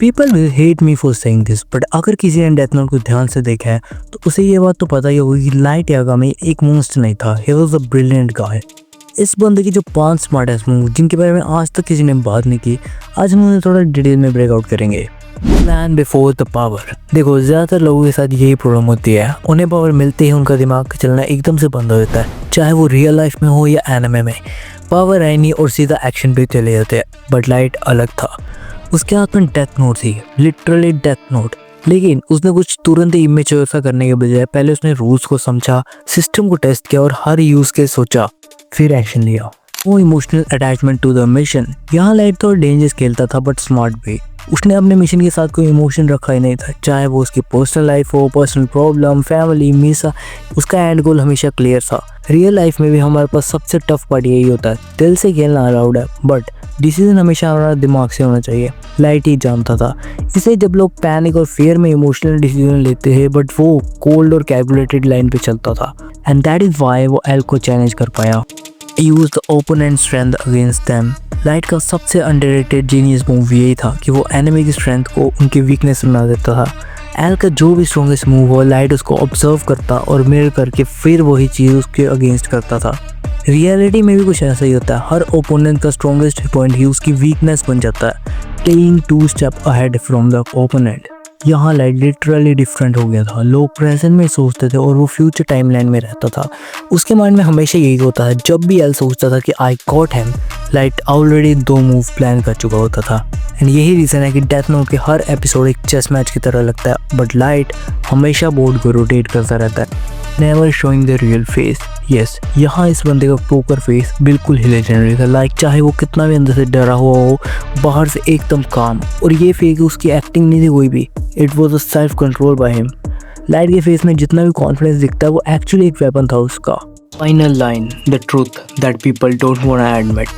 People will hate me for saying this, but अगर किसी ने डेथ नोट को ध्यान से देखा है तो उसे ये बात तो पता ही होगी कि लाइट यागामी एक मॉन्स्टर नहीं था, ही वाज अ ब्रिलियंट गाय। इस बंदे की जो 5 स्मार्टेस्ट मूव जिनके बारे में आज तक किसी ने बात नहीं की, आज हम उन्हें थोड़ा डिटेल में ब्रेकआउट करेंगे। Plan before the power. देखो, ज़्यादातर लोगों के साथ यही प्रॉब्लम होती है, उन्हें पावर मिलते ही उनका दिमाग चलना एकदम से बंद हो जाता है, चाहे वो रियल लाइफ में हो या एनिमे में। पावर आई नहीं और सीधा एक्शन पे चले जाते हैं। बट लाइट अलग था, उसके हाथ में डेथ नोट थी, लिटरली डेथ नोट। लेकिन उसने कुछ तुरंत ही इमेच्योर सा करने के बजाय पहले उसने रूल्स को समझा, सिस्टम को टेस्ट किया और हर यूज के सोचा, फिर एक्शन लिया। वो emotional attachment to the mission. यहाँ लाइट तो डेंजरस खेलता था बट स्मार्ट भी। उसने अपने मिशन के साथ कोई इमोशन रखा ही नहीं था, चाहे वो उसकी पर्सनल लाइफ हो, पर्सनल प्रॉब्लम, फैमिली, मिसा। उसका एंड गोल हमेशा क्लियर था। रियल लाइफ में भी हमारे पास सबसे टफ पार्ट यही होता है, दिल से खेलना अलाउड है बट डिसीजन हमेशा हमारा दिमाग से होना चाहिए। लाइट ही जानता था, इसलिए जब लोग पैनिक और फियर में इमोशनल डिसीजन लेते हैं, बट वो कोल्ड और कैलकुलेटेड लाइन पे चलता था। एंड दैट इज वाई वो एल को चैलेंज कर पाया। Use the opponent strength against them. Light का सबसे अंडररेटेड जीनियस मूव यही था कि वो एनिमी की स्ट्रेंथ को उनकी वीकनेस बना देता था। एल का जो भी स्ट्रॉन्गेस्ट मूव हो, लाइट उसको ऑब्जर्व करता और मिरर करके फिर वही चीज़ उसके अगेंस्ट करता था। रियलिटी में भी कुछ ऐसा ही होता है, हर ओपोनेंट का स्ट्रॉन्गेस्ट पॉइंट ही उसकी वीकनेस बन जाता है, playing 2 step ahead from the opponent. यहाँ लाइट लिटरली डिफरेंट हो गया था। लोग प्रेजेंट में सोचते थे और वो फ्यूचर टाइमलाइन में रहता था। उसके माइंड में हमेशा यही होता है, जब भी एल सोचता था कि I got him, light already 2 move plan कर चुका होता था। एंड यही रीज़न है कि डेथ नोट के हर एपिसोड एक चेस मैच की तरह लगता है, बट लाइट हमेशा बोर्ड को रोटेट करता रहता है, never showing the real face. Yes, यहाँ इस बंदे का पोकर फेस बिल्कुल ही लेजेंडरी था। लाइक चाहे वो कितना भी अंदर से डरा हुआ हो, बाहर से एकदम काम। और ये फेक उसकी एक्टिंग नहीं थी कोई भी, it was a self control by him. Light के फेस में जितना भी कॉन्फिडेंस दिखता है वो एक्चुअली एक वेपन था उसका। Final line, the truth that people don't want to admit.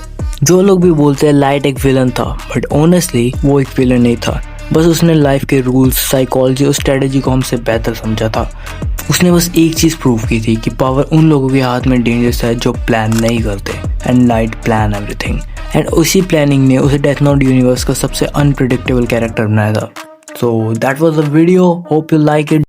जो लोग भी बोलते हैं लाइट एक विलन था, बट ऑनेस्टली वो एक विलन नहीं था। बस उसने लाइफ के रूल्स, साइकोलॉजी और स्ट्रेटेजी को हमसे बेहतर समझा था। उसने बस एक चीज़ प्रूव की थी कि पावर उन लोगों के हाथ में डेंजरस है जो प्लान नहीं करते। And light plan everything. And उसी प्लानिंग ने उसे डेथ नोट यूनिवर्स का सबसे अनप्रिडिक्टेबल कैरेक्टर बनाया था। So that was the video, hope you like it.